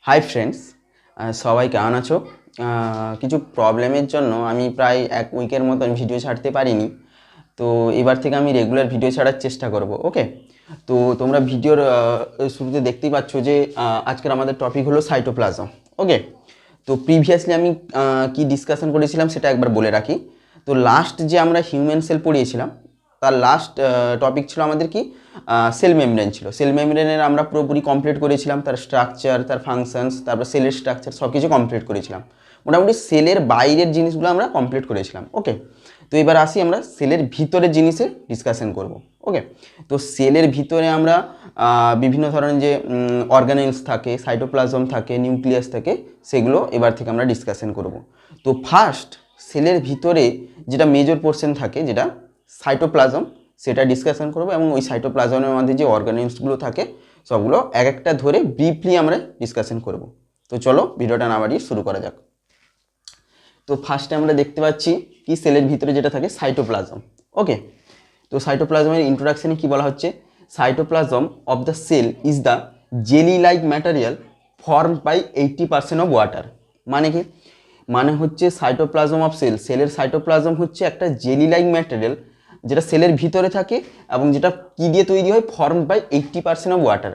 Hi friends, সবাই কেমন আছো? কিছু প্রবলেমের জন্য আমি প্রায় এক উইকের মতন ভিডিও ছাড়তে পারিনি। তো এবার থেকে আমি রেগুলার ভিডিও ছাড়ার চেষ্টা করব। ওকে, তো তোমরা ভিডিওর শুরুতে দেখতেই পাচ্ছ যে আজকের আমাদের টপিক হলো সাইটোপ্লাজম। ওকে, তো প্রিভিয়াসলি আমি কি ডিসকাশন করেছিলাম সেটা একবার বলে রাখি। তো লাস্ট যে আমরা হিউম্যান সেল পড়িয়েছিলাম তার লাস্ট টপিক ছিল আমাদের কি সেল মেমব্রেন ছিল। সেল মেমব্রেনের আমরা পুরোপুরি কমপ্লিট করেছিলাম, তার স্ট্রাকচার, তার ফাংশনস, তারপর সেলের স্ট্রাকচার সব কিছু কমপ্লিট করেছিলাম। মোটামুটি সেলের বাইরের জিনিসগুলো আমরা কমপ্লিট করেছিলাম। ওকে, তো এবার আসি আমরা সেলের ভিতরের জিনিসের ডিসকাশন করব। ওকে, তো সেলের ভিতরে আমরা বিভিন্ন ধরনের যে অর্গানেলস থাকে, সাইটোপ্লাজম থাকে, নিউক্লিয়াস থাকে, সেগুলো এবার থেকে আমরা ডিসকাশন করব। তো ফার্স্ট সেলের ভিতরে যেটা মেজর পোর্শন থাকে, যেটা সাইটোপ্লাজম, সেটা ডিসকাশন করবো এবং ওই সাইটোপ্লাজমের মধ্যে যে অর্গানেলসগুলো থাকে সবগুলো এক একটা ধরে ব্রিফলি আমরা ডিসকাশন করব। তো চলো ভিডিওটা না বাড়িয়ে শুরু করা যাক। তো ফার্স্টে আমরা দেখতে পাচ্ছি কি সেলের ভিতরে যেটা থাকে সাইটোপ্লাজম। ওকে, তো সাইটোপ্লাজমের ইন্ট্রোডাকশনে কি বলা হচ্ছে? Cytoplasm of the cell is the jelly like material form by 80% of water. মানে কি? মানে হচ্ছে সাইটোপ্লাজম অফ সেল, সেলের সাইটোপ্লাজম হচ্ছে একটা জেলি লাইক ম্যাটেরিয়াল যেটা সেলের ভিতরে থাকে এবং যেটা কি দিয়ে তৈরি হয়? Form by 80% of water.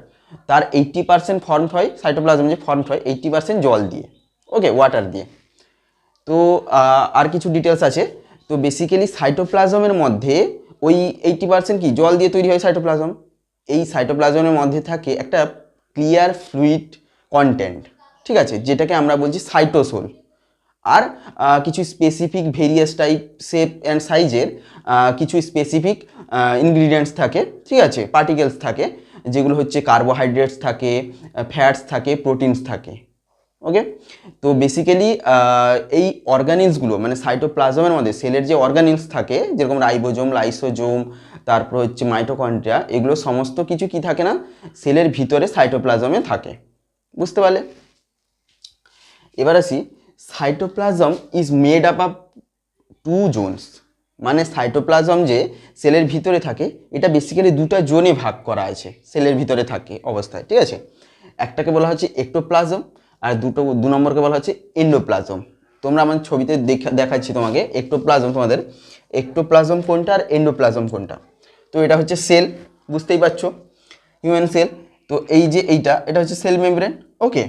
তার 80% ফর্ম হয়, সাইটোপ্লাজম যে ফর্ম হয় 80% জল দিয়ে। ওকে, ওয়াটার দিয়ে। তো আর কিছু ডিটেলস আছে। তো বেসিক্যালি সাইটোপ্লাজমের মধ্যে ওই 80% কি জল দিয়ে তৈরি হয় সাইটোপ্লাজম। এই সাইটোপ্লাজমের মধ্যে থাকে একটা ক্লিয়ার ফ্লুইড কন্টেন্ট, ঠিক আছে, যেটাকে আমরা বলছি সাইটোসোল। আর কিছু specific various type, shape and সাইজের কিছু স্পেসিফিক ইনগ্রিডিয়েন্টস থাকে, ঠিক আছে, পার্টিকেলস থাকে, যেগুলো হচ্ছে কার্বোহাইড্রেটস থাকে, ফ্যাটস থাকে, প্রোটিনস থাকে। ওকে, তো বেসিক্যালি এই অর্গানিলসগুলো মানে সাইটোপ্লাজমের মধ্যে সেলের যে অর্গানিলস থাকে, যেরকম রাইবোজোম, লাইসোজোম, তারপর হচ্ছে মাইটোকন্ড্রিয়া, এগুলো সমস্ত কিছু কি থাকে না, সেলের ভিতরে সাইটোপ্লাজমে থাকে। বুঝতে পারলে? এবার আসি, cytoplasm is made up of 2 Jones. মানে সাইটোপ্লাজম যে সেলের ভিতরে থাকে এটা বেসিক্যালি দুটো জোনে ভাগ করা আছে সেলের ভিতরে থাকে অবস্থায়, ঠিক আছে। একটাকে বলা হচ্ছে এক্টোপ্লাজম আর দু নম্বরকে বলা হচ্ছে এন্ডোপ্লাজম। তোমরা আমার ছবিতে দেখাচ্ছি তোমাকে এক্টোপ্লাজম, তোমাদের এক্টোপ্লাজম কোনটা আর এন্ডোপ্লাজম কোনটা। তো এটা হচ্ছে সেল, বুঝতেই পারছো, হিউম্যান সেল। তো এই যে এটা হচ্ছে সেল মেমব্রেন। ওকে,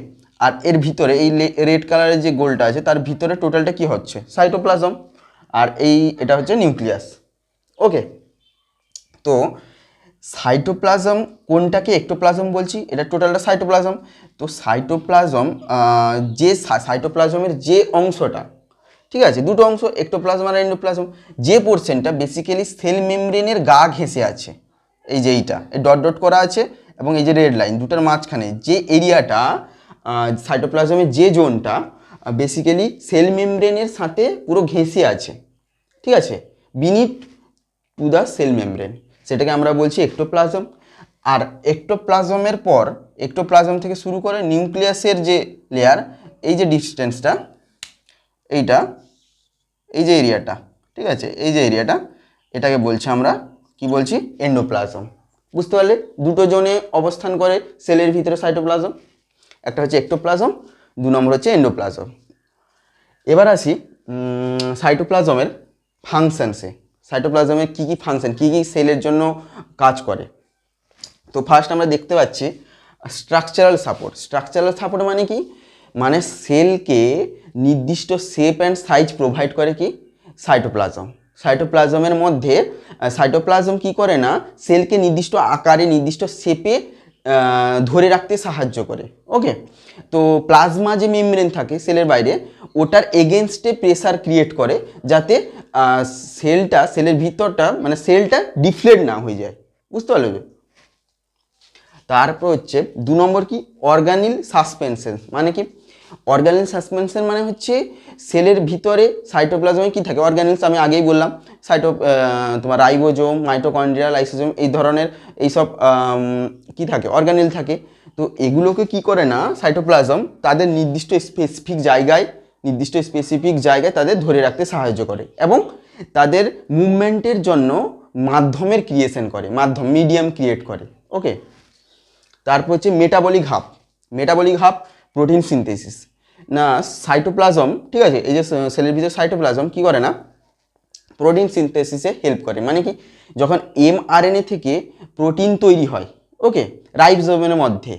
আর এর ভিতরে এই রেড কালারের যে গোলটা আছে তার ভিতরে টোটালটা কি হচ্ছে? সাইটোপ্লাজম। আর এটা হচ্ছে নিউক্লিয়াস। ওকে, তো সাইটোপ্লাজম কোনটাকে এক্টোপ্লাজম বলছি? এটা টোটালটা সাইটোপ্লাজম। তো সাইটোপ্লাজম যে সাইটোপ্লাজমের যে অংশটা, ঠিক আছে, দুটো অংশ এক্টোপ্লাজম আর এন্ডোপ্লাজম, যে পোর্শনটা বেসিক্যালি সেল মেমব্রেনের গা ঘেঁষে আছে, এই যে এইটা ডট ডট করা আছে এবং এই যে রেড লাইন দুটার মাঝখানে যে এরিয়াটা, সাইটোপ্লাজমের যে জোনটা বেসিক্যালি সেল মেমব্রেনের সাথে পুরো ঘেঁষে আছে, ঠিক আছে, বিনিট টু দ্য সেল মেমব্রেন, সেটাকে আমরা বলছি এক্টোপ্লাজম। আর এক্টোপ্লাজমের পর এক্টোপ্লাজম থেকে শুরু করে নিউক্লিয়াসের যে লেয়ার, এই যে ডিস্টেন্সটা, এইটা, এই যে এরিয়াটা, ঠিক আছে, এই যে এরিয়াটা, এটাকে বলছি আমরা কি বলছি? এন্ডোপ্লাজম। বুঝতে পারলে? দুটো জোনে অবস্থান করে সেলের ভিতরে সাইটোপ্লাজম, একটা হচ্ছে এক্টোপ্লাজম, 2 নম্বর হচ্ছে এন্ডোপ্লাজম। এবার আসি সাইটোপ্লাজমের ফাংশনসে। সাইটোপ্লাজমের কী কী ফাংশন, কী কী সেলের জন্য কাজ করে। তো ফার্স্ট আমরা দেখতে পাচ্ছি স্ট্রাকচারাল সাপোর্ট। স্ট্রাকচারাল সাপোর্ট মানে কি? মানে সেলকে নির্দিষ্ট শেপ অ্যান্ড সাইজ প্রোভাইড করে কি? সাইটোপ্লাজম। সাইটোপ্লাজমের মধ্যে সাইটোপ্লাজম কি করে না, সেলকে নির্দিষ্ট আকারে নির্দিষ্ট শেপে ধরে রাখতে সাহায্য করে। ওকে, তো প্লাজমা যে মেমব্রেন থাকে সেলের বাইরে, ওটার এগেনস্টে প্রেসার ক্রিয়েট করে যাতে সেলের ভিতরটা মানে সেলটা ডিফ্লেট না হয়ে যায়। বুঝতে পারলে? তারপর হচ্ছে 2 নম্বর কি? অর্গানিল সাসপেনশন। মানে কি? অর্গানিল সাসপেনশন মানে হচ্ছে সেলের ভিতরে সাইটোপ্লাজমে কি থাকে? অর্গানিলস আমি আগেই বললাম, তোমার রাইবোজোম, মাইটোকন্ড্রিয়া, লাইসোজোম, এই ধরনের এইসব কি থাকে? অর্গানিল থাকে। তো এগুলোকে কি করে না সাইটোপ্লাজম তাদের নির্দিষ্ট স্পেসিফিক জায়গায় তাদের ধরে রাখতে সাহায্য করে এবং তাদের মুভমেন্টের জন্য মাধ্যমের ক্রিয়েশন করে, মিডিয়াম ক্রিয়েট করে। ওকে, তারপর হচ্ছে metabolic hub. Metabolic hub protein synthesis না সাইটোপ্লাজম, ঠিক আছে, এই যে সেলের ভিতরে সাইটোপ্লাজম কী করে না প্রোটিন সিনথেসিসে হেল্প করে। মানে কি যখন mRNA থেকে প্রোটিন তৈরি হয়, ওকে, রাইবোজোমের মধ্যে,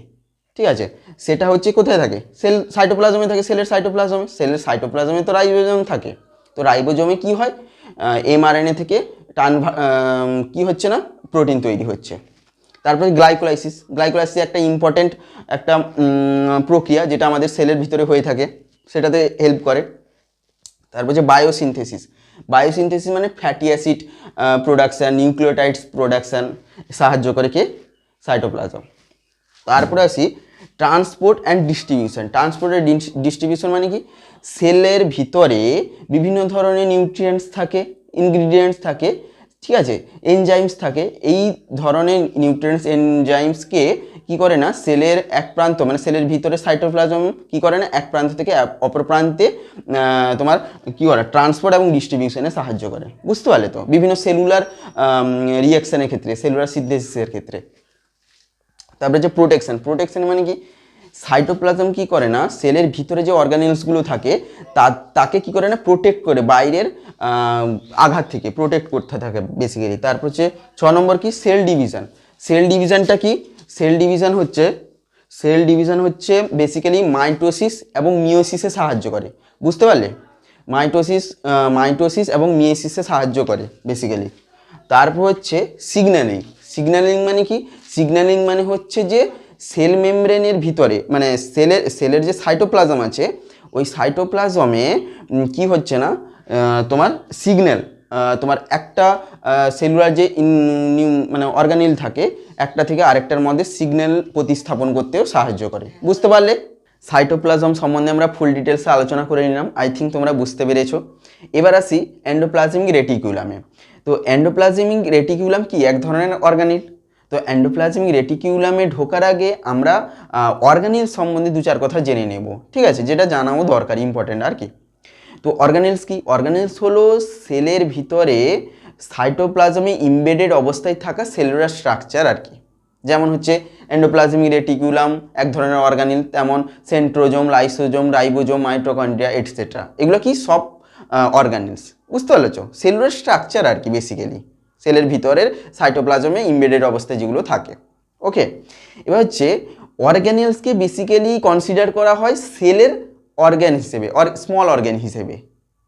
ঠিক আছে, সেটা হচ্ছে কোথায় থাকে, সাইটোপ্লাজমে থাকে, সেলের সাইটোপ্লাজমে তো রাইবোজোম থাকে। তো রাইবোজোমে কি হয়, mRNA থেকে কি হচ্ছে না প্রোটিন তৈরি হচ্ছে। তারপরে গ্লাইকোলাইসিস একটা ইম্পর্টেন্ট একটা প্রক্রিয়া যেটা আমাদের সেলের ভিতরে হয়ে থাকে, সেটাতে হেল্প করে। তারপর যে বায়োসিনথেসিস মানে fatty acid production, nucleotides production সাহায্য করে কে, সাইটোপ্লাজম। তারপরে আসি ট্রান্সপোর্ট অ্যান্ড ডিস্ট্রিবিউশন মানে কি সেলের ভিতরে বিভিন্ন ধরনের নিউট্রিয়েন্টস থাকে, ইনগ্রিডিয়েন্টস থাকে, ঠিক আছে, এনজাইমস থাকে। এই ধরনের নিউট্রিয়েন্টস এনজাইমসকে কি করে না সেলের এক প্রান্ত মানে সেলের ভিতরে সাইটোপ্লাজম কি করে না এক প্রান্ত থেকে অপর প্রান্তে তোমার কি করে ট্রান্সপোর্ট এবং ডিস্ট্রিবিউশনে সাহায্য করে। বুঝতে পারলে তো, বিভিন্ন সেলুলার রিয়াকশানের ক্ষেত্রে, সেলুলার সিনথেসিসের ক্ষেত্রে। তারপরে যে প্রোটেকশন মানে কি সাইটোপ্লাজম কি করে না সেলের ভিতরে যে অর্গানেলসগুলো থাকে তাকে কি করে না প্রোটেক্ট করে, বাইরের আঘাত থেকে প্রোটেক্ট করতে থাকে বেসিক্যালি। তারপর হচ্ছে 6 নম্বর কি সেল ডিভিশনটা কি, সেল ডিভিশন হচ্ছে বেসিক্যালি মাইটোসিস এবং মিওসিসে সাহায্য করে। বুঝতে পারলে, মাইটোসিস এবং মিওসিসে সাহায্য করে বেসিক্যালি। তারপর হচ্ছে সিগন্যালিং মানে কি, সিগন্যালিং মানে হচ্ছে যে সেল মেমব্রেনের ভিতরে মানে সেলের যে সাইটোপ্লাজম আছে ওই সাইটোপ্লাজমে কি হচ্ছে না তোমার সিগন্যাল, তোমার একটা সেলুলার যে মানে অর্গানিল থাকে একটা থেকে আরেকটার মধ্যে সিগন্যাল প্রতিস্থাপন করতেও সাহায্য করে। বুঝতে পারলে, সাইটোপ্লাজম সম্বন্ধে আমরা ফুল ডিটেলসে আলোচনা করে নিলাম, আই থিঙ্ক তোমরা বুঝতে পেরেছো। এবার আসি এন্ডোপ্লাজমিক রেটিকুলামে। তো এন্ডোপ্লাজমিক রেটিকুলাম কি এক ধরনের অর্গানিল। তো এন্ডোপ্লাজমিক রেটিকুলামে ঢোকার আগে আমরা অর্গানিল সম্বন্ধে 2-4 কথা জেনে নেব, ঠিক আছে, যেটা জানাও দরকার, ইম্পর্টেন্ট আর কি। তো অর্গানেলস কি, অর্গানেলস হলো সেলের ভিতরে সাইটোপ্লাজমে ইমবেডেড অবস্থায় থাকা সেলুলার স্ট্রাকচার আর কি। যেমন হচ্ছে এন্ডোপ্লাজমিক রেটিকুলাম এক ধরনের অর্গানিল, তেমন centrosome, lysosome, ribosome, mitochondria etcetera, এগুলো কি সব অর্গানিলস। বুঝতে পারছো, সেলুলার স্ট্রাকচার আর কি বেসিক্যালি, সেলের ভিতরের সাইটোপ্লাজমে ইমবেডেড অবস্থায় যেগুলো থাকে। ওকে, এবার হচ্ছে অর্গানেলসকে বেসিক্যালি কনসিডার করা হয় সেলের অর্গ্যান হিসেবে, স্মল অর্গ্যান হিসেবে।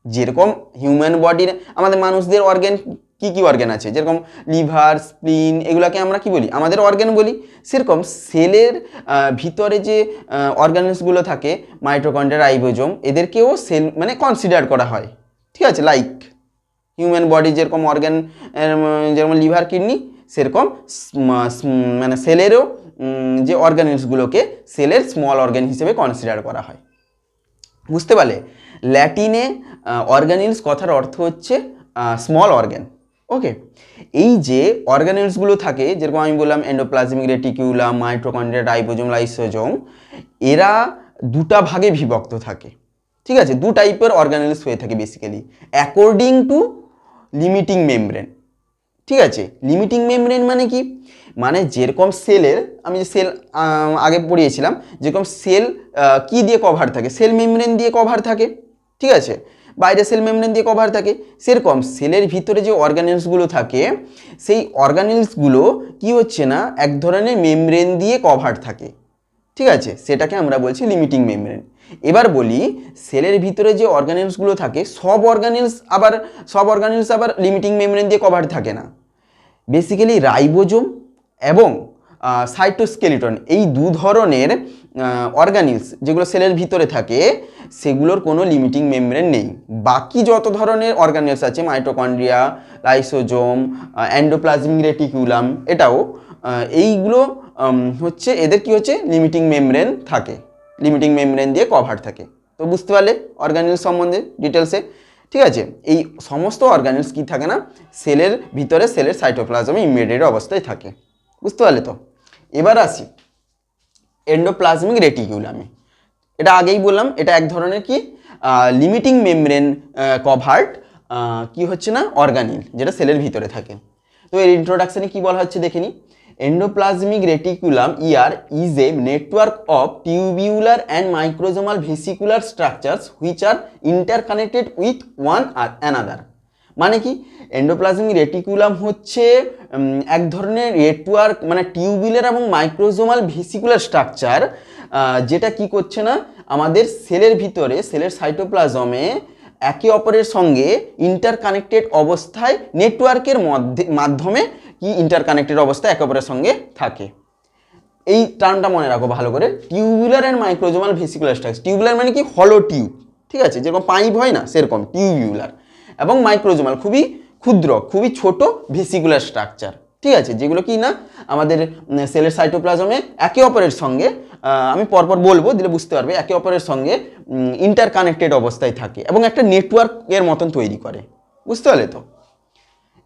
যেরকম হিউম্যান বডির আমাদের মানুষদের অর্গ্যান কি অর্গ্যান আছে, যেরকম লিভার, স্প্লিন, এগুলোকে আমরা কি বলি, আমাদের অর্গ্যান বলি। সেরকম সেলের ভিতরে যে অর্গানেলসগুলো থাকে মাইটোকন্ড্রিয়া, রাইবোজোম, এদেরকেও সেল মানে কনসিডার করা হয়, ঠিক আছে। লাইক হিউম্যান বডি যেরকম অর্গ্যান যেরকম লিভার, কিডনি, সেরকম মানে সেলেরও যে অর্গানেলসগুলোকে সেলের স্মল অর্গ্যান হিসেবে কনসিডার করা হয়। বুঝতে পারলে, ল্যাটিনে অর্গানেলস কথার অর্থ হচ্ছে স্মল অর্গ্যান। ওকে, এই যে অর্গানেলসগুলো থাকে যেরকম আমি বললাম endoplasmic reticulum, mitochondria, ribosome, lysosome, এরা 2টা ভাগে বিভক্ত থাকে, ঠিক আছে। 2 টাইপের অর্গানেলস হয়ে থাকে basically according to limiting membrane, ঠিক আছে। লিমিটিং মেমব্রেন মানে কি, মানে যেরকম সেলের আমি যে সেল আগে পড়িয়েছিলাম, যেরকম সেল কি দিয়ে কভার থাকে, সেল মেমব্রেন দিয়ে কভার থাকে, ঠিক আছে, বাইরে সেল মেমব্রেন দিয়ে কভার থাকে। সেরকম সেলের ভিতরে যে অর্গানেলসগুলো থাকে সেই অর্গানেলসগুলো কি হচ্ছে না এক ধরনের মেমব্রেন দিয়ে কভার থাকে, ঠিক আছে, সেটাকে আমরা বলছি লিমিটিং মেমব্রেন। এবার বলি সেলের ভিতরে যে অর্গানেলসগুলো থাকে সব অর্গানেলস আবার লিমিটিং মেমব্রেন দিয়ে কভার থাকে না। বেসিক্যালি রাইবোজোম এবং সাইটোস্কেলিটন এই 2 ধরনের অর্গানেলস যেগুলো সেলের ভিতরে থাকে সেগুলোর কোনো লিমিটিং মেমব্রেন নেই। বাকি যত ধরনের অর্গানেলস আছে মাইটোকন্ড্রিয়া, লাইসোজোম, এন্ডোপ্লাজমিক রেটিকুলাম, এটাও এইগুলো হচ্ছে এদের কি হচ্ছে লিমিটিং মেমব্রেন থাকে, লিমিটিং মেমব্রেন দিয়ে কভার থাকে। তো বুঝতে পারলে অর্গানেলস সম্বন্ধে ডিটেলসে, ঠিক আছে। এই সমস্ত অর্গানেলস কি থাকে না সেলের ভিতরে সেলের সাইটোপ্লাজমে ইমবেডেড অবস্থায় থাকে। বুঝতে পারলে তো, এবার আসি এন্ডোপ্লাজমিক রেটিকুলামে। এটা আগেই বললাম এটা এক ধরনের কি লিমিটিং মেমব্রেন কভার্ড কি হচ্ছে না অর্গানিল যেটা সেলের ভিতরে থাকে। তো এর ইন্ট্রোডাকশানে কি বলা হচ্ছে দেখে নি, endoplasmic reticulum ER is a network of tubular and microsomal vesicular structures which are interconnected with one another. মানে কি, এন্ডোপ্লাজমিক রেটিকুলাম হচ্ছে এক ধরনের নেটওয়ার্ক, মানে টিউবিউলার এবং মাইক্রোজোমাল ভেসিকুলার স্ট্রাকচার, যেটা কি করছে না, আমাদের সেলের ভিতরে, সেলের সাইটোপ্লাজমে একে অপরের সঙ্গে ইন্টারকানেক্টেড অবস্থায় নেটওয়ার্কের মাধ্যমে কি ইন্টারকানেক্টেড অবস্থায় একে অপরের সঙ্গে থাকে। এই টার্মটা মনে রাখো ভালো করে, tubular and microsomal vesicular structure. Tubular মানে কি, হলো টিউব, ঠিক আছে, যেরকম পাইপ হয় না সেরকম টিউবুলার, এবং মাইক্রোজোমাল খুবই ক্ষুদ্র, খুবই ছোট ভেসিকুলার স্ট্রাকচার, ঠিক আছে, যেগুলো কি না আমাদের সেলের সাইটোপ্লাজমে একে অপরের সঙ্গে, আমি পরপর বলবো দিলে বুঝতে পারবে, একে অপরের সঙ্গে ইন্টারকানেক্টেড অবস্থায় থাকে এবং একটা নেটওয়ার্কের মতন তৈরি করে। বুঝতে পারলে তো?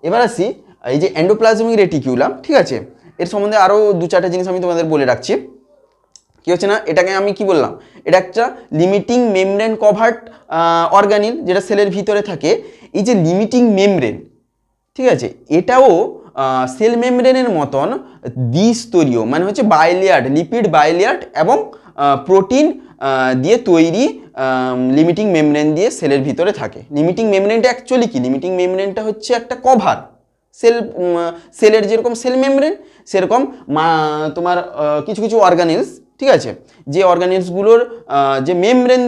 এবার আসি এই যে এন্ডোপ্লাজমিক রেটিকুলাম, ঠিক আছে, এর সম্বন্ধে আরও 2-4টা জিনিস আমি তোমাদের বলে রাখছি। কি হচ্ছে না, এটাকে আমি কি বললাম, এটা একটা লিমিটিং মেমব্রেন কভার্ড অর্গানিল, যেটা সেলের ভিতরে থাকে। এই যে লিমিটিং মেমব্রেন, ঠিক আছে, এটাও সেল মেমব্রেনের মতন দ্বিস্তরীয়, মানে হচ্ছে বাইলেয়ার্ড, লিপিড বাইলেয়ার্ড এবং প্রোটিন দিয়ে তৈরি লিমিটিং মেমব্রেন দিয়ে সেলের ভিতরে থাকে। লিমিটিং মেমব্রেনটা অ্যাকচুয়ালি কি, লিমিটিং মেমব্রেনটা হচ্ছে একটা কভার, সেলের যেরকম সেল মেমব্রেন সেরকম তোমার কিছু কিছু অর্গানিলস, ঠিক আছে, যে অর্গানিলসগুলোর যে মেমব্রেন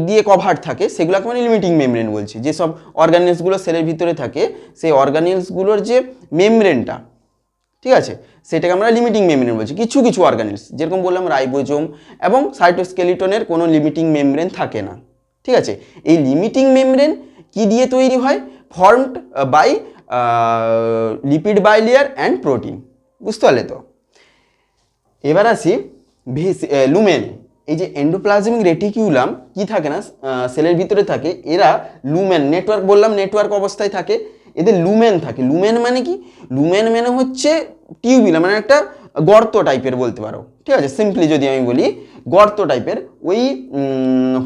দিয়ে কভার থাকে সেগুলোকে মানে লিমিটিং মেমব্রেন বলছি। যেসব অর্গানিলসগুলো সেলের ভিতরে থাকে সেই অর্গানিলসগুলোর যে মেমব্রেনটা, ঠিক আছে, সেটাকে আমরা লিমিটিং মেমব্রেন বলছি। কিছু কিছু অর্গানিলস, যেরকম বললাম রাইবোজোম এবং সাইটোস্কেলিটনের কোনো লিমিটিং মেমব্রেন থাকে না, ঠিক আছে। এই লিমিটিং মেমব্রেন কি দিয়ে তৈরি হয়, formed by lipid bilayer and protein. বুঝতে পারলে তো? এবার আসি লুমেন। এই যে এন্ডোপ্লাজমিক রেটিকুলাম কি থাকে না, সেলের ভিতরে থাকে, এরা লুমেন, নেটওয়ার্ক বললাম, নেটওয়ার্ক অবস্থায় থাকে, এদের লুমেন থাকে। লুমেন মানে কি, লুমেন মানে হচ্ছে টিউবুলার, মানে একটা গর্ত টাইপের বলতে পারো, ঠিক আছে, সিম্পলি যদি আমি বলি গর্ত টাইপের, ওই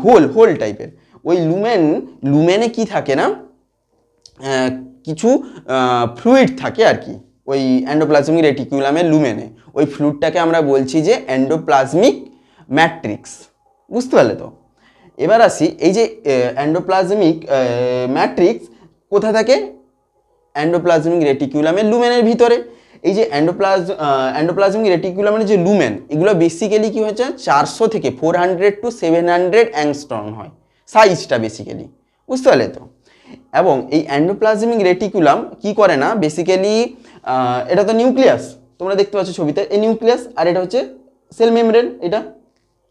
হোল টাইপের ওই লুমেনে কি থাকে না, কিছু ফ্লুইড থাকে আর কি, ওই এন্ডোপ্লাজমিক রেটিকুলামের লুমেনে। ওই ফ্লুইডটাকে আমরা বলছি যে এন্ডোপ্লাজমিক ম্যাট্রিক্স। বুঝতে পারলে তো? এবার আসি, এই যে এন্ডোপ্লাজমিক ম্যাট্রিক্স কোথায় থাকে, এন্ডোপ্লাজমিক রেটিকুলামের লুমেনের ভিতরে। এই যে এন্ডোপ্লাজমিক রেটিকুলামের যে লুমেন, এগুলো বেসিক্যালি কি হচ্ছে, 400 থেকে 400 to 700 অ্যাংস্ট্রম হয় সাইজটা বেসিক্যালি। বুঝতে পারলে তো? এবং এই এন্ডোপ্লাজমিক রেটিকুলাম কি করে না, বেসিক্যালি এটা তো নিউক্লিয়াস, তোমরা দেখতে পাচ্ছ ছবিতে, এই নিউক্লিয়াস, আর এটা হচ্ছে সেল মেমব্রেন, এটা,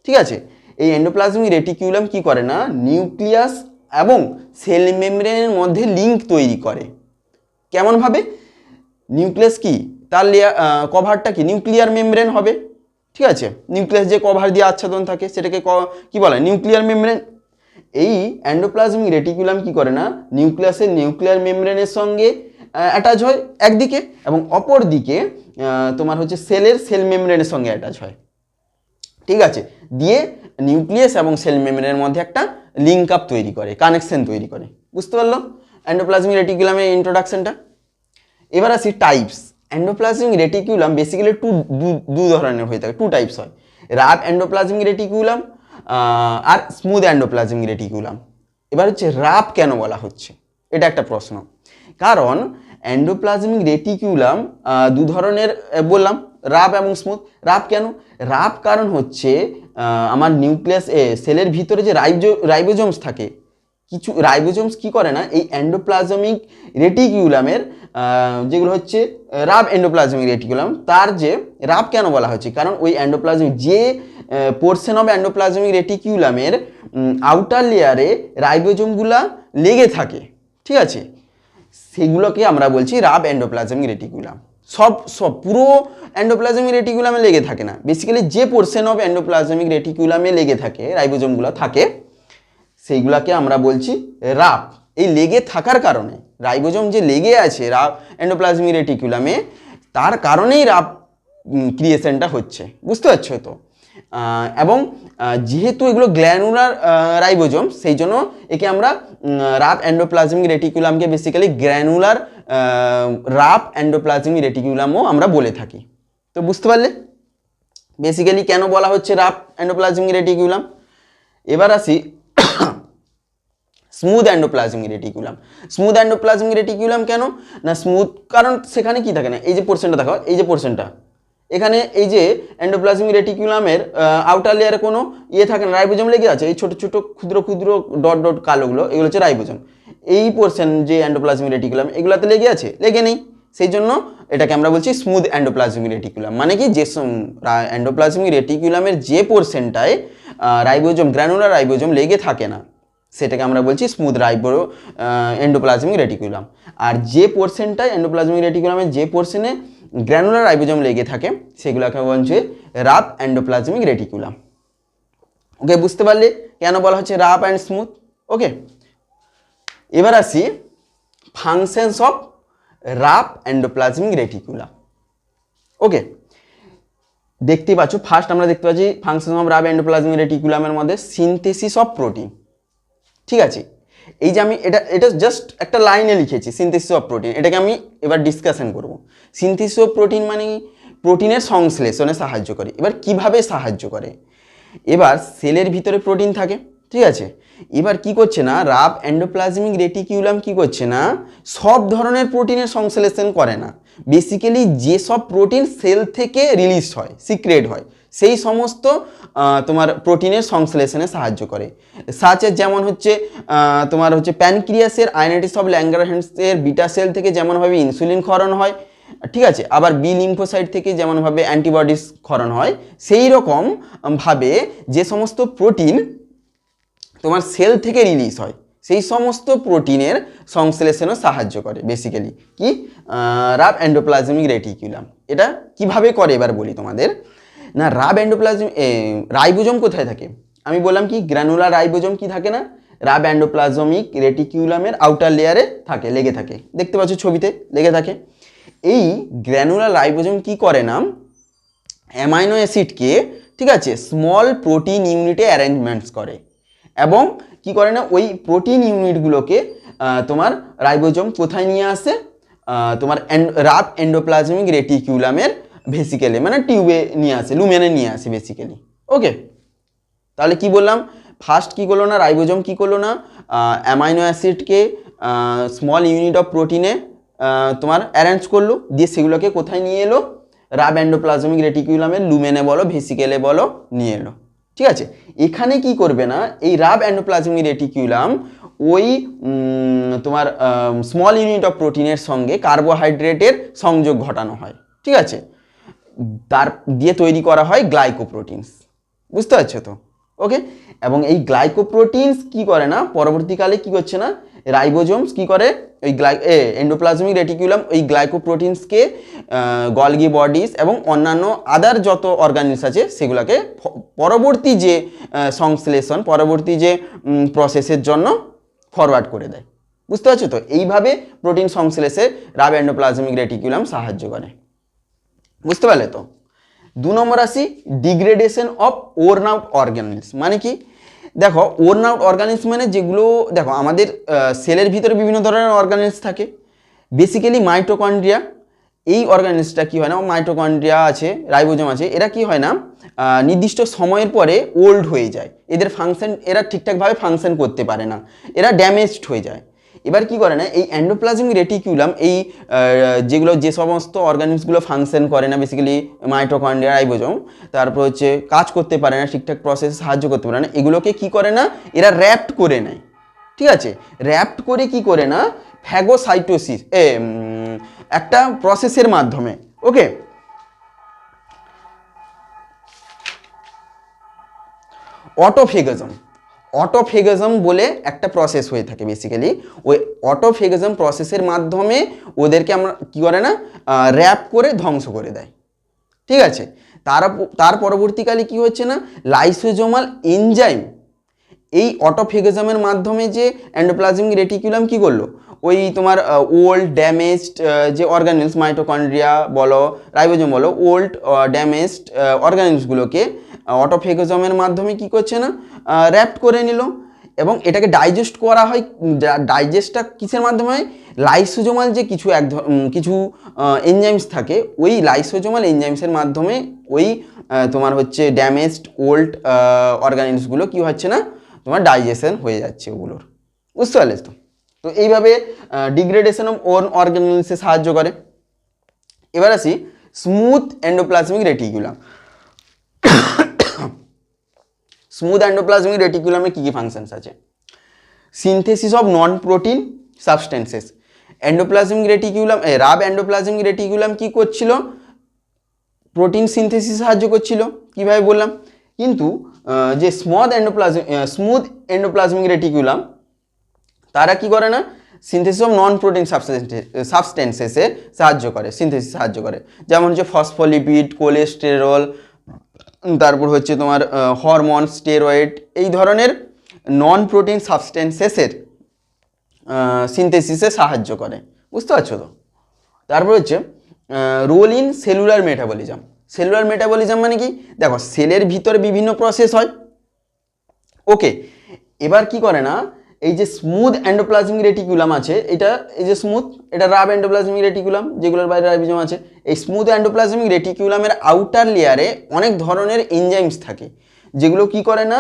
ঠিক আছে। এই এন্ডোপ্লাজমিক রেটিকুলাম কি করে না, নিউক্লিয়াস এবং সেল মেমব্রেনের মধ্যে লিঙ্ক তৈরি করে। কেমনভাবে, নিউক্লিয়াস কি, তার কভারটা কি, নিউক্লিয়ার মেমব্রেন হবে, ঠিক আছে, নিউক্লিয়াস যে কভার দিয়ে আচ্ছাদন থাকে সেটাকে কি বলে, নিউক্লিয়ার মেমব্রেন। এই এন্ডোপ্লাজমিক রেটিকুলাম কি করে না, নিউক্লিয়াসের নিউক্লিয়ার মেমব্রেনের সঙ্গে অ্যাটাচ হয় একদিকে, এবং অপর দিকে তোমার হচ্ছে সেলের সেল মেমব্রেনের সঙ্গে অ্যাটাচ হয়, ঠিক আছে, দিয়ে নিউক্লিয়াস এবং সেল মেমব্রেনের মধ্যে একটা লিঙ্ক আপ তৈরি করে, কানেকশন তৈরি করে। বুঝতে পারলো এন্ডোপ্লাজমিক রেটিকুলামের ইন্ট্রোডাকশনটা? এবার আসি টাইপস। এন্ডোপ্লাজমিক রেটিকুলাম বেসিক্যালি দু ধরনের হয়ে থাকে, 2 টাইপস হয়, রাফ এন্ডোপ্লাজমিক রেটিকুলাম আর স্মুথ এন্ডোপ্লাজমিক রেটিকুলাম। এবার হচ্ছে রাফ কেন বলা হচ্ছে, এটা একটা প্রশ্ন। কারণ এন্ডোপ্লাজমিক রেটিকুলাম 2 ধরনের বললাম, রাফ এবং স্মুথ। রাফ কেন, রাফ কারণ হচ্ছে আমার নিউক্লিয়াস সেলের ভিতরে যে রাইবোজোমস থাকে, কিছু রাইবোজোমস কি করে না, এই এন্ডোপ্লাজমিক রেটিকুলামের যেগুলো হচ্ছে রাফ এন্ডোপ্লাজমিক রেটিকুলাম, তার যে রাফ কেন বলা হচ্ছে, কারণ ওই এন্ডোপ্লাজমিক যে পোর্শন অফ এন্ডোপ্লাজমিক রেটিকুলামের আউটার লেয়ারে রাইবোজোমগুলা লেগে থাকে, ঠিক আছে, সেগুলোকে আমরা বলছি রাফ এন্ডোপ্লাজমিক রেটিকুলাম। সব পুরো এন্ডোপ্লাজমিক রেটিকুলামে লেগে থাকে না, বেসিক্যালি যে পোর্শন অফ এন্ডোপ্লাজমিক রেটিকুলামে লেগে থাকে, রাইবোজোমগুলো থাকে, সেইগুলোকে আমরা বলছি রাফ। এই লেগে থাকার কারণে, রাইবোজোম যে লেগে আছে রাফ এন্ডোপ্লাজমিক রেটিকুলামে, তার কারণেই রাফ ক্রিয়েশনটা হচ্ছে। বুঝতে পারছো তো? এবং যেহেতু এগুলো গ্ল্যানুলার রাইবোজোম, সেই জন্য একে আমরা রাফ এন্ডোপ্লাজমিক রেটিকুলামকে বেসিক্যালি গ্র্যানুলার রাফ এন্ডোপ্লাজমিক রেটিকুলামও আমরা বলে থাকি। তো বুঝতে পারলে বেসিক্যালি কেন বলা হচ্ছে রাফ এন্ডোপ্লাজমিক রেটিকুলাম। এবার আসি smooth endoplasmic reticulum. Smooth endoplasmic reticulum কেন না স্মুথ, কারণ সেখানে কি থাকে না, এই যে পোর্শনটা দেখো, এই যে পোর্শনটা এখানে এই যে এন্ডোপ্লাজমিক রেটিকুলামের আউটার লেয়ারে কোনো থাকে না, রাইবোজোম লেগে আছে, এই ছোট ছোট ক্ষুদ্র ক্ষুদ্র ডট ডট কালোগুলো, এগুলো হচ্ছে রাইবোজোম। এই পোর্শন যে এন্ডোপ্লাজমিক রেটিকুলাম এগুলোতে লেগে আছে, লেগে নেই, সেই জন্য এটাকে আমরা বলছি স্মুথ এন্ডোপ্লাজমিক রেটিকুলাম। মানে কি, যে এন্ডোপ্লাজমিক রেটিকুলামের যে পোর্শনটায় রাইবোজোম, গ্র্যানুলার রাইবোজোম লেগে থাকে না, সেটাকে আমরা বলছি স্মুথ এন্ডোপ্লাজমিক রেটিকুলাম। আর যে পোর্শনটায় এন্ডোপ্লাজমিক রেটিকুলামের যে পোর্শনে গ্র্যানুলার রাইবোজোম লেগে থাকে সেগুলোকে বলছে রাফ এন্ডোপ্লাজমিক রেটিকুলাম। ওকে, বুঝতে পারলে কেন বলা হচ্ছে রাফ অ্যান্ড স্মুথ। ওকে, এবার আসি functions of rough endoplasmic reticulum. Okay, দেখতে পাচ্ছ ফার্স্ট আমরা দেখতে পাচ্ছি ফাংশন অফ রাফ এন্ডোপ্লাজমিক রেটিকুলামের মধ্যে সিনথেসিস অফ প্রোটিন। ঠিক আছে, এই যে আমি এটা জাস্ট একটা লাইনে লিখেছি সিনথেসিস অফ প্রোটিন, এটাকে আমি এবার ডিসকাশন করব। সিনথেসিস অফ প্রোটিন মানে প্রোটিনের সংশ্লেষণে সাহায্য করে। এবার কিভাবে সাহায্য করে, এবার সেলের ভিতরে প্রোটিন থাকে, ঠিক আছে, এবার কি করছে না রাফ এন্ডোপ্লাজমিক রেটিকুলাম কি করছে না সব ধরনের প্রোটিনের সংশ্লেষণ করে না, বেসিক্যালি যেসব প্রোটিন সেল থেকে রিলিজ হয়, সিক্রেট হয়, সেই সমস্ত তোমার প্রোটিনের সংশ্লেষণে সাহায্য করে। সাচে যেমন হচ্ছে তোমার হচ্ছে প্যানক্রিয়াসের আয়নাইটিস অফ ল্যাঙ্গারহ্যান্সের বিটা সেল থেকে যেমনভাবে ইনসুলিন ক্ষরণ হয়, ঠিক আছে, আবার বি লিম্ফোসাইট থেকে যেমনভাবে অ্যান্টিবডিস ক্ষরণ হয়, সেই রকম ভাবে যে সমস্ত প্রোটিন তোমার সেল থেকে রিলিজ হয় সেই সমস্ত প্রোটিনের সংশ্লেষণও সাহায্য করে বেসিক্যালি কি রাফ এন্ডোপ্লাজমিক রেটিকুলাম। এটা কিভাবে করে এবার বলি তোমাদের না। রাফ এন্ডোপ্লাজম রাইবোজোম কোথায় থাকে, আমি বললাম কি গ্র্যানুলার রাইবোজোম কি থাকে না রাফ এন্ডোপ্লাজমিক রেটিকুলামের আউটার লেয়ারে থাকে, লেগে থাকে, দেখতে পাচ্ছ ছবিতে লেগে থাকে। এই গ্র্যানুলার রাইবোজোম কি করে না অ্যামাইনো অ্যাসিডকে, ঠিক আছে, স্মল প্রোটিন ইউনিটে অ্যারেঞ্জমেন্টস করে এবং কি করে না ওই প্রোটিন ইউনিটগুলোকে তোমার রাইবোজোম কোথায় নিয়ে আসে, তোমার রাফ এন্ডোপ্লাজমিক রেটিকুলামের ভেসিকেলে মানে টিউবে নিয়ে আসে, লুমেনে নিয়ে আসে বেসিক্যালি। ওকে, তাহলে কি বললাম, ফার্স্ট কি করলো না রাইবোজোম কি করলো না অ্যামাইনো অ্যাসিডকে স্মল ইউনিট অফ প্রোটিনে তোমার অ্যারেঞ্জ করলো, দিয়ে সেগুলোকে কোথায় নিয়ে এলো রাফ এন্ডোপ্লাজমিক রেটিকুলামের লুমেনে বলো ভেসিকেলে বলো নিয়ে এলো। ঠিক আছে, এখানে কি করবে না এই রাফ এন্ডোপ্লাজমিক রেটিকুলাম ওই তোমার স্মল ইউনিট অফ প্রোটিনের সঙ্গে কার্বোহাইড্রেটের সংযোগ ঘটানো হয়, ঠিক আছে, তার দিয়ে তৈরি করা হয় গ্লাইকোপ্রোটিনস। বুঝতে পারছো তো? ওকে, এবং এই গ্লাইকোপ্রোটিনস কি করে না পরবর্তীকালে কি করছে না রাইবোজোমস কি করে ওই এন্ডোপ্লাজমিক রেটিকুলাম ওই গ্লাইকোপ্রোটিনসকে গলগি বডিজ এবং অন্যান্য আদার যত অর্গানিলস আছে সেগুলোকে পরবর্তী যে সংশ্লেষণ পরবর্তী যে প্রসেসের জন্য ফরওয়ার্ড করে দেয়। বুঝতে পারছো তো? এইভাবে প্রোটিন সংশ্লেষে রাফ এন্ডোপ্লাজমিক রেটিকুলাম সাহায্য করে। বুঝতে পারলে তো? 2 নম্বর আসি ডিগ্রেডেশন অফ ওর্ন আউট অর্গানিলস। মানে কি দেখো ওর্ন আউট অর্গানিলস মানে যেগুলো দেখো আমাদের সেলের ভিতরে বিভিন্ন ধরনের অর্গানিলস থাকে, বেসিক্যালি মাইটোকন্ড্রিয়া। এই অর্গানিলসটা কি হয় না মাইটোকন্ড্রিয়া আছে রাইবোজোম আছে, এরা কি হয় না নির্দিষ্ট সময়ের পরে ওল্ড হয়ে যায়, এদের ফাংশন এরা ঠিকঠাকভাবে ফাংশন করতে পারে না, এরা ড্যামেজড হয়ে যায়। এবার কি করে না এই এন্ডোপ্লাজমিক রেটিকুলাম এই যেগুলো যে সমস্ত অর্গানিলসগুলো ফাংশন করে না বেসিক্যালি মাইটোকন্ড্রিয়া রাইবোজোম, তারপর হচ্ছে কাজ করতে পারে না ঠিকঠাক প্রসেসে সাহায্য করতে পারে না, এগুলোকে কি করে না এরা র্যাপ্ট করে নেয়। ঠিক আছে, র্যাপ্ট করে কি করে না ফ্যাগোসাইটোসিস একটা প্রসেসের মাধ্যমে। ওকে, অটোফেগাজম বলে একটা প্রসেস হয়ে থাকে বেসিক্যালি, ওই অটোফেগাজম প্রসেসের মাধ্যমে ওদেরকে আমরা কি করে না র্যাপ করে ধ্বংস করে দেয়। ঠিক আছে, তার পরবর্তীকালে কি হচ্ছে না লাইসোজোমাল এনজাইম এই অটোফেগাজমের মাধ্যমে যে এন্ডোপ্লাজমিক রেটিকুলাম কি করলো ওই তোমার ওল্ড ড্যামেজড যে অর্গানিলস মাইটোকন্ড্রিয়া বলো রাইবোজোম বলো ওল্ড ড্যামেজড অর্গানিলসগুলোকে অটোফেগাজমের মাধ্যমে কি করছে না র্যাপ্ট করে নিল। এবং এটাকে ডাইজেস্ট করা হয়। ডাইজেস্টটা কিসের মাধ্যমে হয়? লাইসোজোমাল যে কিছু এনজাইমস থাকে, ওই লাইসোজোমাল এনজাইমসের মাধ্যমে ওই তোমার হচ্ছে ড্যামেজড ওল্ড অর্গানিজগুলো কী হচ্ছে না, তোমার ডাইজেশন হয়ে যাচ্ছে ওগুলোর। বুঝতে পারলে তো? তো এইভাবে ডিগ্রেডেশন অফ ওন অর্গানিজে সাহায্য করে। এবার আসি smooth endoplasmic reticulum. Smooth endoplasmic রেটিকুলামে কী কী ফাংশনস আছে? Synthesis of non protein substances. Endoplasmic reticulum rough endoplasmic reticulum কী করছিল? প্রোটিন সিনথেসিস সাহায্য করছিল, কীভাবে বললাম। কিন্তু যে স্মুথ এন্ডোপ্লাজমিক রেটিকুলাম তারা কি করে না, সিনথেসিস অফ নন প্রোটিন সাবস্টেন্সেসে সাহায্য করে, সিনথেসিস সাহায্য করে। যেমন হচ্ছে ফসফোলিপিড, কোলেস্টেরল, তারপর হচ্ছে তোমার হরমোন, স্টেরয়েড, এই ধরনের নন প্রোটিন সাবস্টেন্সেসের সিনথেসিসে সাহায্য করে। বুঝতে পারছো তো? তারপর হচ্ছে role in cellular metabolism. Cellular metabolism মানে কি? দেখো, সেলের ভিতরে বিভিন্ন প্রসেস হয়, ওকে। এবার কি করে না, এই যে স্মুথ এন্ডোপ্লাজমিক রেটিকুলাম আছে, এই যে স্মুথ, এটা রাব এন্ডোপ্লাজমিক রেটিকুলাম, যেগুলোর বাইরে রাইবোজোম আছে। এই স্মুথ এন্ডোপ্লাজমিক রেটিকুলামের আউটার লেয়ারে অনেক ধরনের এনজাইমস থাকে, যেগুলো কি করে না,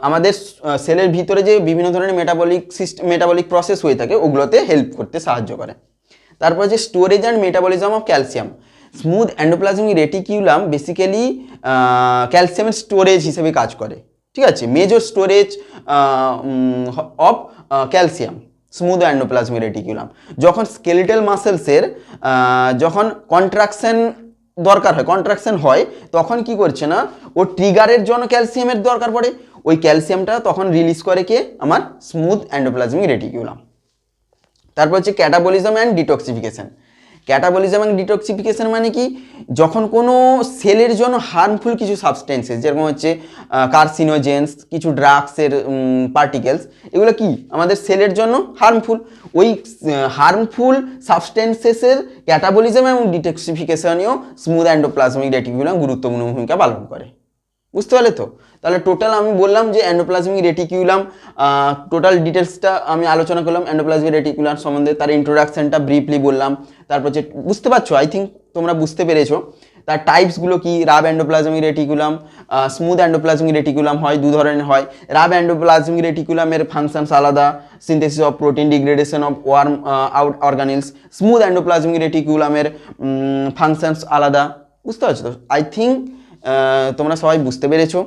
আমাদের সেলের ভিতরে যে বিভিন্ন ধরনের মেটাবলিক প্রসেস হয়ে থাকে ওগুলোতে হেল্প করতে সাহায্য করে। তারপর যে storage and metabolism of calcium. Smooth endoplasmic reticulum basically ক্যালসিয়ামের স্টোরেজ হিসেবে কাজ করে, ঠিক আছে, major storage of calcium smooth endoplasmic reticulum. যখন স্কেলিটাল মাসেলসের যখন কন্ট্রাকশন হয় তখন কি করছে না, ও ট্রিগারের জন্য ক্যালসিয়ামের দরকার পড়ে, ওই ক্যালসিয়ামটা তখন রিলিজ করে কে, আমার স্মুথ এন্ডোপ্লাজমিক রেটিকুলাম। তারপর হচ্ছে catabolism and detoxification. Catabolism and detoxification মানে কি, যখন কোনো সেলের জন্য হার্মফুল কিছু সাবস্টেন্সেস, যেরকম হচ্ছে কার্সিনোজেন্স, কিছু ড্রাগসের পার্টিকেলস, এগুলো কি আমাদের সেলের জন্য হার্মফুল, ওই হার্মফুল সাবস্টেন্সেসের ক্যাটাবলিজম এবং ডিটক্সিফিকেশনেও স্মুথ এন্ডোপ্লাজমিক রেটিকুলাম গুরুত্বপূর্ণ ভূমিকা পালন করে। বুঝতে পারলে তো? তাহলে টোটাল আমি বললাম যে এন্ডোপ্লাজমিক রেটিকুলাম, টোটাল ডিটেলসটা আমি আলোচনা করলাম এন্ডোপ্লাজমিক রেটিকুলাম সম্বন্ধে, তার ইন্ট্রোডাকশনটা ব্রিফলি বললাম। তারপর যে বুঝতে পারছো, আই থিঙ্ক তোমরা বুঝতে পেরেছো তার টাইপসগুলো কি। Rough endoplasmic reticulum, smooth endoplasmic reticulum হয়, দু ধরনের হয়। রাব এন্ডোপ্লাজমিক রেটিকুলামের ফাংশনস আলাদা, synthesis of protein, degradation of worn out organelles. Smooth endoplasmic রেটিকুলামের ফাংশনস আলাদা। বুঝতে পারছো তো? আই থিঙ্ক তোমরা সবাই বুঝতে পেরেছো,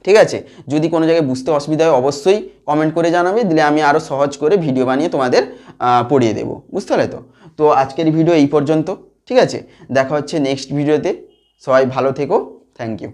ঠিক আছে। যদি কোনো জায়গায় বুঝতে অসুবিধা হয় অবশ্যই কমেন্ট করে জানাবে, দিলে আমি আরও সহজ করে ভিডিও বানিয়ে তোমাদের পড়িয়ে দেবো। বুঝতে পারলে তো? তো আজকের ভিডিও এই পর্যন্ত, ঠিক আছে। দেখা হচ্ছে নেক্সট ভিডিওতে। সবাই ভালো থেকো, থ্যাংক ইউ।